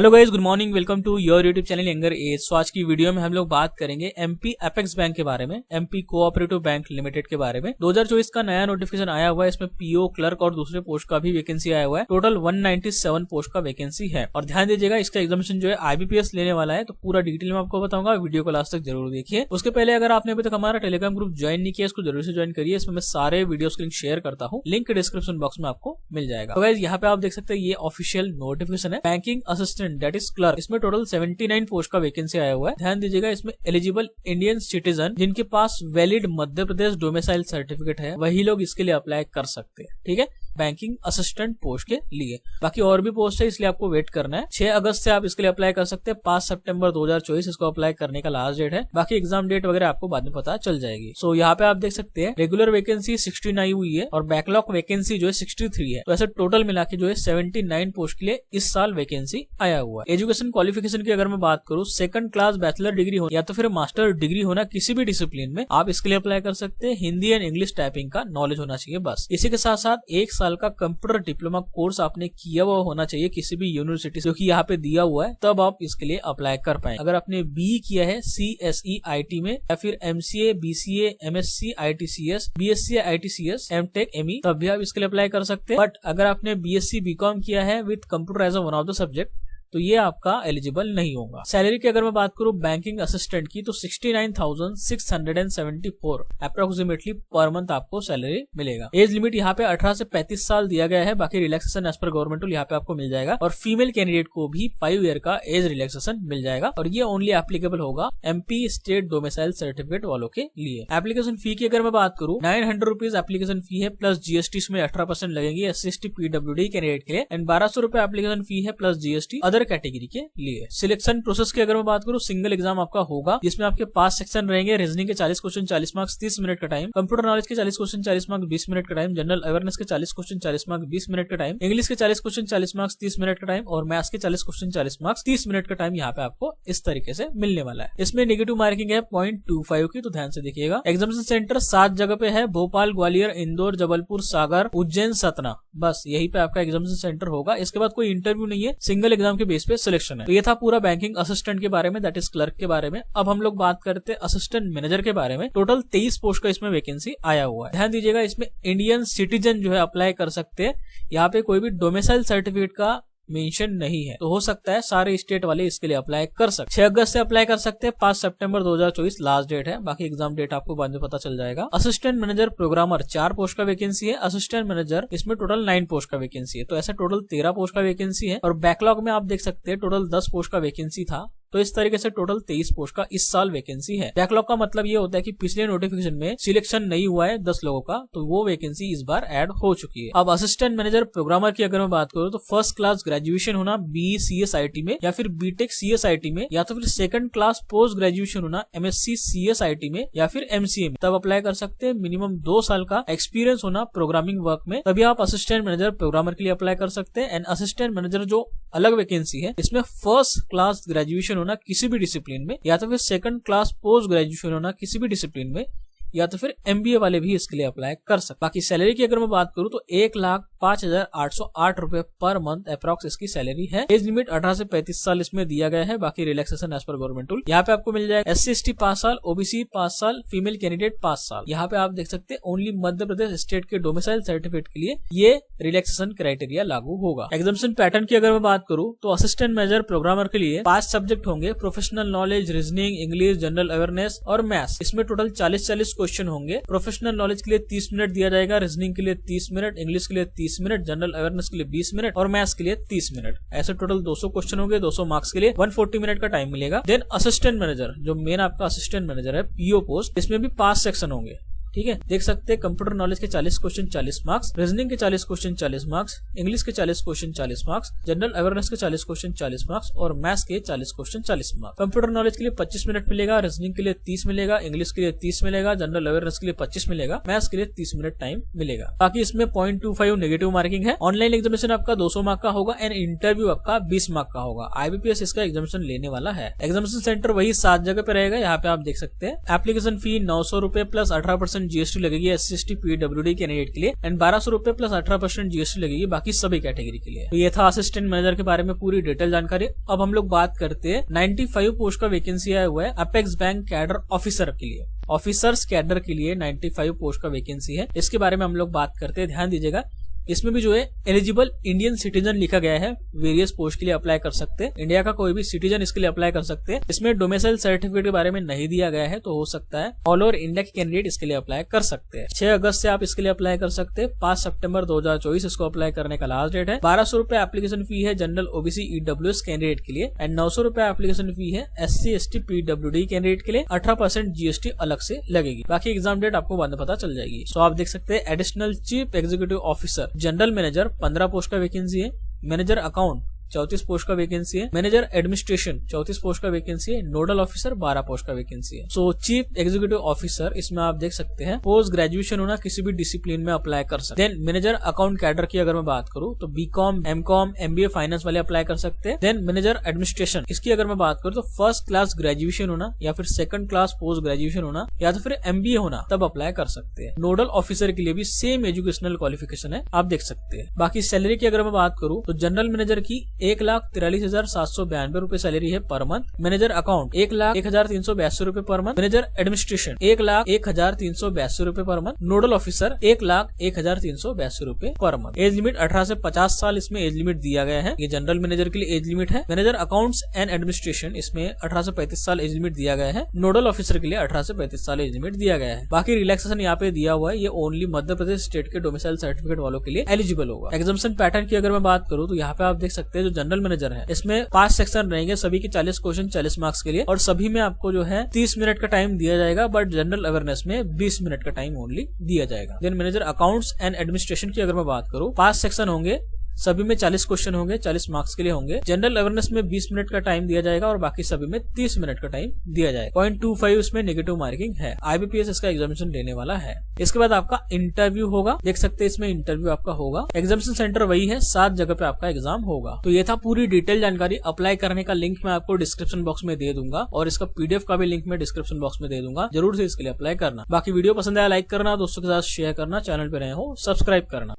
Hello guys, good morning, welcome to your YouTube channel younger age. So आज की video में हम लोग बात करेंगे एमपी एपेक्स बैंक के बारे में, एमपी कोऑपरेटिव बैंक लिमिटेड के बारे में। 2024 का नया नोटिफिकेशन आया हुआ है। इसमें पीओ, क्लर्क और दूसरे पोस्ट का भी वैकेंसी आया हुआ है। टोटल 197 पोस्ट का वैकेंसी है। और ध्यान दीजिएगा, इसका एग्जामिनेशन जो है IBPS लेने वाला है। तो पूरा डिटेल में आपको बताऊंगा, वीडियो को लास्ट तक जरूर देखिए। उसके पहले अगर आपने अभी तक हमारा टेलीग्राम ग्रुप ज्वाइन नहीं किया, इसको जरूर से ज्वाइन करिए। इसमें मैं सारे वीडियोस के लिंक शेयर करता हूँ, लिंक डिस्क्रिप्शन बॉक्स में आपको मिल जाएगा। तो गाइस, यहाँ पे आप देख सकते हैं ये ऑफिशियल नोटिफिकेशन है। Banking assistant that is clerk, इसमें टोटल 79 पोस्ट का वैकेंसी आया हुआ है। ध्यान दीजिएगा, इसमें एलिजिबल इंडियन सिटीजन जिनके पास valid Madhya Pradesh domicile certificate है, वही लोग इसके लिए अप्लाई कर सकते हैं। ठीक है, बैंकिंग असिस्टेंट पोस्ट के लिए। बाकी और भी पोस्ट है, इसलिए आपको वेट करना है। 6 अगस्त से आप इसके लिए अप्लाई कर सकते हैं। 5 सितंबर 2024 इसको अप्लाई करने का लास्ट डेट है। बाकी एग्जाम डेट वगैरह आपको बाद में पता चल जाएगी। सो यहाँ पे आप देख सकते हैं रेगुलर वैकेंसी 16 आई हुई है और बैकलॉग वैकेंसी जो है 63 है। तो ऐसे टोटल मिला के जो है 79 पोस्ट के लिए इस साल वैकेंसी आया हुआ है। एजुकेशन क्वालिफिकेशन की अगर मैं बात करूँ, 2nd क्लास बैचलर डिग्री हो या तो फिर मास्टर डिग्री होना किसी भी डिसिप्लिन में, आप इसके लिए अप्लाई कर सकते हैं। हिंदी एंड इंग्लिश टाइपिंग का नॉलेज होना चाहिए बस। इसी के साथ साथ 1 साल का कंप्यूटर डिप्लोमा कोर्स आपने किया हुआ होना चाहिए किसी भी यूनिवर्सिटी जो कि यहाँ पे दिया हुआ है, तब आप इसके लिए अप्लाई कर पाए। अगर आपने BE किया है CSE IT में या फिर MCA, BCA, MSc ITCS, BSc ITCS, MTech ME, तब भी आप इसके लिए अप्लाई कर सकते हैं। बट अगर आपने BSc BCom किया है with computer as one of the subject, तो ये आपका एलिजिबल नहीं होगा। सैलरी की अगर मैं बात करूं बैंकिंग असिस्टेंट की, तो 69,674 अप्रोक्सीमेटली पर मंथ आपको सैलरी मिलेगा। एज लिमिट यहाँ पे 18 से 35 साल दिया गया है। बाकी relaxation as per government rule यहाँ पे आपको मिल जाएगा। और फीमेल कैंडिडेट को भी 5 ईयर का एज रिलैक्सेशन मिल जाएगा। और ये ओनली एप्लीकेबल होगा MP स्टेट डोमिसाइल सर्टिफिकेट वालों के लिए। एप्लीकेशन फी की अगर मैं बात करूं, 900 रुपीज एप्लीकेशन फी है प्लस GST, इसमें 18% लगेगी SC/ST PWD कैंडिडेट के लिए। एंड 1200 रुपए एप्लीकेशन फी है प्लस GST अदर कैटेगरी के लिए। सिलेक्शन प्रोसेस की अगर मैं बात करूं, सिंगल एग्जाम आपका होगा जिसमें आपके 5 सेक्शन रहेंगे। रीजनिंग के 40 क्वेश्चन 40 मार्क्स 30 मिनट का टाइम, कंप्यूटर नॉलेज के 40 क्वेश्चन 40 मार्क्स 20 मिनट का टाइम, जनरल अवेयरनेस के 40 क्वेश्चन 40 मार्क्स 20 मिनट का टाइम, इंग्लिश के 40 क्वेश्चन 40 मार्क्स 30 मिनट का टाइम और मैथ्स के 40 क्वेश्चन 40 मार्क्स 30 मिनट का टाइम यहाँ पे आपको इस तरीके से मिलने वाला है। इसमें नेगेटिव मार्किंग है 0.25 की, तो ध्यान से देखिएगा। एग्जामिनेशन सेंटर 7 जगह पे है, भोपाल, ग्वालियर, इंदौर, जबलपुर, सागर, उज्जैन, सतना, बस यही पे आपका एग्जामिनेशन सेंटर होगा। इसके बाद कोई इंटरव्यू नहीं है, सिंगल एग्जाम के बेस पे सिलेक्शन है। तो ये था पूरा बैंकिंग असिस्टेंट के बारे में, दैट इज क्लर्क के बारे में। अब हम लोग बात करते हैं असिस्टेंट मैनेजर के बारे में। टोटल 23 पोस्ट का इसमें वैकेंसी आया हुआ है। ध्यान दीजिएगा, इसमें इंडियन सिटीजन जो है अप्लाई कर सकते हैं। यहाँ पे कोई भी डोमिसाइल सर्टिफिकेट का मेंशन नहीं है, तो हो सकता है सारे स्टेट वाले इसके लिए अप्लाई कर सकते। 6 अगस्त से अप्लाई कर सकते हैं। 5 सितंबर 2024 लास्ट डेट है। बाकी एग्जाम डेट आपको बाद में पता चल जाएगा। असिस्टेंट मैनेजर प्रोग्रामर 4 पोस्ट का वैकेंसी है। असिस्टेंट मैनेजर इसमें टोटल 9 पोस्ट का वैकेंसी है। तो ऐसा टोटल 13 पोस्ट का वैकेंसी है। और बैकलॉग में आप देख सकते हैं टोटल 10 पोस्ट का वैकेंसी था। तो इस तरीके से टोटल 23 पोस्ट का इस साल वैकेंसी है। बैकलॉग का मतलब ये होता है कि पिछले नोटिफिकेशन में सिलेक्शन नहीं हुआ है 10 लोगों का, तो वो वैकेंसी इस बार ऐड हो चुकी है। अब असिस्टेंट मैनेजर प्रोग्रामर की अगर मैं बात करूँ, तो 1st क्लास ग्रेजुएशन होना BE CSIT में या फिर BTech CSIT में, या तो फिर 2nd क्लास पोस्ट ग्रेजुएशन होना MSc CSIT में या फिर MCA में, तब अप्लाई कर सकते हैं। मिनिमम 2 साल का एक्सपीरियंस होना प्रोग्रामिंग वर्क में, तभी आप असिस्टेंट मैनेजर प्रोग्रामर के लिए अप्लाई कर सकते हैं। एंड असिस्टेंट मैनेजर जो अलग वैकेंसी है, इसमें 1st क्लास ग्रेजुएशन होना किसी भी डिसिप्लिन में, या तो फिर 2nd क्लास पोस्ट ग्रेजुएशन होना किसी भी डिसिप्लिन में, या तो फिर MBA वाले भी इसके लिए अप्लाई कर सकते। बाकी सैलरी की अगर मैं बात करूं, तो 1,05,808 रुपए पर मंथ अप्रॉक्स इसकी सैलरी है। एज लिमिट 18 से 35 साल इसमें दिया गया है। बाकी relaxation as per government rule यहाँ पे आपको मिल जाएगा। SC/ST 5 साल, OBC 5 साल, फीमेल कैंडिडेट 5 साल। यहाँ पे आप देख सकते हैं ओनली मध्य प्रदेश स्टेट के डोमिसाइल सर्टिफिकेट के लिए ये रिलैक्सेशन क्राइटेरिया लागू होगा। एग्जामिनेशन पैटर्न की अगर मैं बात करूँ, तो असिस्टेंट मैनेजर प्रोग्रामर के लिए 5 सब्जेक्ट होंगे। Professional knowledge, reasoning, English, general awareness और मैथ्स। इसमें टोटल 40 क्वेश्चन होंगे। प्रोफेशनल नॉलेज के लिए 30 मिनट दिया जाएगा, रीजनिंग के लिए 30 मिनट, इंग्लिश के लिए 30 मिनट, जनरल अवेयरनेस के लिए 20 मिनट और मैथ्स के लिए 30 मिनट। ऐसे टोटल 200 क्वेश्चन होंगे। 200 मार्क्स के लिए 140 मिनट का टाइम मिलेगा। देन असिस्टेंट मैनेजर, जो मेन आपका असिस्टेंट मैनेजर है PO पोस्ट, इसमें भी 5 सेक्शन होंगे। ठीक है, देख सकते हैं कंप्यूटर नॉलेज के 40 क्वेश्चन 40 मार्क्स, रीजनिंग के 40 क्वेश्चन 40 मार्क्स, इंग्लिश के 40 क्वेश्चन 40 मार्क्स, जनरल अवेयरनेस के 40 क्वेश्चन 40 मार्क्स और मैथ्स के 40 क्वेश्चन 40 मार्क्स। कंप्यूटर नॉलेज के लिए 25 मिनट मिलेगा, रीजनिंग के लिए 30 मिलेगा, इंग्लिश के लिए 30 मिलेगा, जनरल अवेयरनेस के लिए 25 मिलेगा, मैथ्स के लिए 30 मिनट टाइम मिलेगा। बाकी इसमें 0.25 नेगेटिव मार्किंग है। ऑनलाइन एग्जामिनेशन आपका 200 मार्क का होगा एंड इंटरव्यू आपका 20 मार्क का होगा। IBPS इसका एग्जामिनेशन लेने वाला है। एग्जामिनेशन सेंटर वही 7 जगह पे रहेगा। यहाँ पे आप देख सकते हैं। एप्लीकेशन फी 900 रुपए प्लस 18% 18% जीएसटी लगेगी SC/ST PWD कैंडिडेट के लिए एंड 1200 रुपए प्लस 18% जीएसटी लगेगी बाकी सभी कैटेगरी के लिए। तो ये था असिस्टेंट मैनेजर के बारे में पूरी डिटेल जानकारी। अब हम लोग बात करते हैं 95 पोस्ट का वैकेंसी आया हुआ है अपेक्स बैंक कैडर ऑफिसर के लिए। ऑफिसर्स कैडर के लिए 95 पोस्ट का वैकेंसी है, इसके बारे में हम लोग बात करते हैं। ध्यान दीजिएगा, इसमें भी जो है एलिजिबल इंडियन सिटीजन लिखा गया है। वेरियस पोस्ट के लिए अप्लाई कर सकते हैं, इंडिया का कोई भी सिटीजन इसके लिए अप्लाई कर सकते हैं। इसमें डोमिसाइल सर्टिफिकेट के बारे में नहीं दिया गया है, तो हो सकता है ऑल ओवर इंडिया के कैंडिडेट इसके लिए अप्लाई कर सकते हैं। 6 अगस्त से आप इसके लिए अप्लाई कर सकते हैं। 5 सितंबर 2024 इसको अप्लाई करने का लास्ट डेट है। 1200 रुपए एप्लीकेशन फी है जनरल ओबीसी ईडब्ल्यूएस कैंडिडेट के लिए एंड 900 रुपए एप्लीकेशन फी है SC/ST PWD कैंडिडेट के लिए। 18% जीएसटी अलग से लगेगी। बाकी एग्जाम डेट आपको बाद में पता चल जाएगी। तो आप देख सकते हैं additional chief executive officer general manager 15 post का वैकेंसी है। मैनेजर अकाउंट 34 पोस्ट का वैकेंसी है। मैनेजर एडमिनिस्ट्रेशन 34 पोस्ट का वैकेंसी है। नोडल ऑफिसर 12 पोस्ट का वैकेंसी है। सो चीफ एग्जीक्यूटिव ऑफिसर इसमें आप देख सकते हैं पोस्ट ग्रेजुएशन होना, किसी भी डिसिप्लिन में अप्लाई कर सकते हैं। देन मैनेजर अकाउंट कैडर की अगर मैं बात करूं तो बीकॉम, एमकॉम, MBA फाइनेंस वाले अप्लाई कर सकते हैं। देन मैनेजर एडमिनिस्ट्रेशन इसकी अगर मैं बात करूं तो फर्स्ट क्लास ग्रेजुएशन होना या फिर सेकंड क्लास पोस्ट ग्रेजुएशन होना या तो फिर MBA होना, तब अप्लाई कर सकते हैं। नोडल ऑफिसर के लिए भी सेम एजुकेशनल क्वालिफिकेशन है, आप देख सकते हैं। बाकी सैलरी की अगर मैं बात करूं तो जनरल मैनेजर की 1,43,792 रुपए सैलरी है पर मंथ। मैनेजर अकाउंट 1,01,382 रुपए पर मंथ। मैनेजर एडमिनिस्ट्रेशन 1,01,382 रुपए पर मंथ। नोडल ऑफिसर 1,01,382 रुपए पर मंथ। एज लिमिट 18 से 50 साल इसमें एज लिमिट दिया गया है। ये जनरल मैनेजर के लिए एज लिमिट है। मैनेजर अकाउंट्स एंड एडमिनिस्ट्रेशन इसमें 18 से 35 साल एज लिमिट दिया गया है। नोडल ऑफिसर के लिए 18 से 35 साल एज लिमिट दिया गया है। बाकी रिलैक्सेशन यहाँ पे दिया हुआ है, ये ओनली मध्य प्रदेश स्टेट के डोमिसाइल सर्टिफिकेट वालों के लिए एलिजिबल होगा। एग्जामिनेशन पैटर्न की अगर मैं बात करूँ तो यहाँ पे आप देख सकते हैं जो जनरल मैनेजर है इसमें 5 सेक्शन रहेंगे, सभी के 40 क्वेश्चन 40 मार्क्स के लिए और सभी में आपको जो है 30 मिनट का टाइम दिया जाएगा, बट जनरल अवेयरनेस में 20 मिनट का टाइम ओनली दिया जाएगा। Then manager accounts and administration की अगर मैं बात करूँ 5 सेक्शन होंगे, सभी में 40 क्वेश्चन होंगे, 40 मार्क्स के लिए होंगे। जनरल अवेयरनेस में 20 मिनट का टाइम दिया जाएगा और बाकी सभी में 30 मिनट का टाइम दिया जाएगा। 0.25 इसमें नेगेटिव मार्किंग है। IBPS इसका एग्जामिनेशन लेने वाला है। इसके बाद आपका इंटरव्यू होगा, देख सकते हैं इसमें इंटरव्यू आपका होगा। एग्जामिनेशन सेंटर वही है, 7 जगह पे आपका एग्जाम होगा। तो ये था पूरी डिटेल जानकारी। अप्लाई करने का लिंक मैं आपको डिस्क्रिप्शन बॉक्स में दे दूंगा और इसका PDF का भी लिंक मैं डिस्क्रिप्शन बॉक्स में दे दूंगा, जरूर से इसके लिए अप्लाई करना। बाकी वीडियो पसंद आया लाइक करना, दोस्तों के साथ शेयर करना, चैनल पे नए हो सब्सक्राइब करना।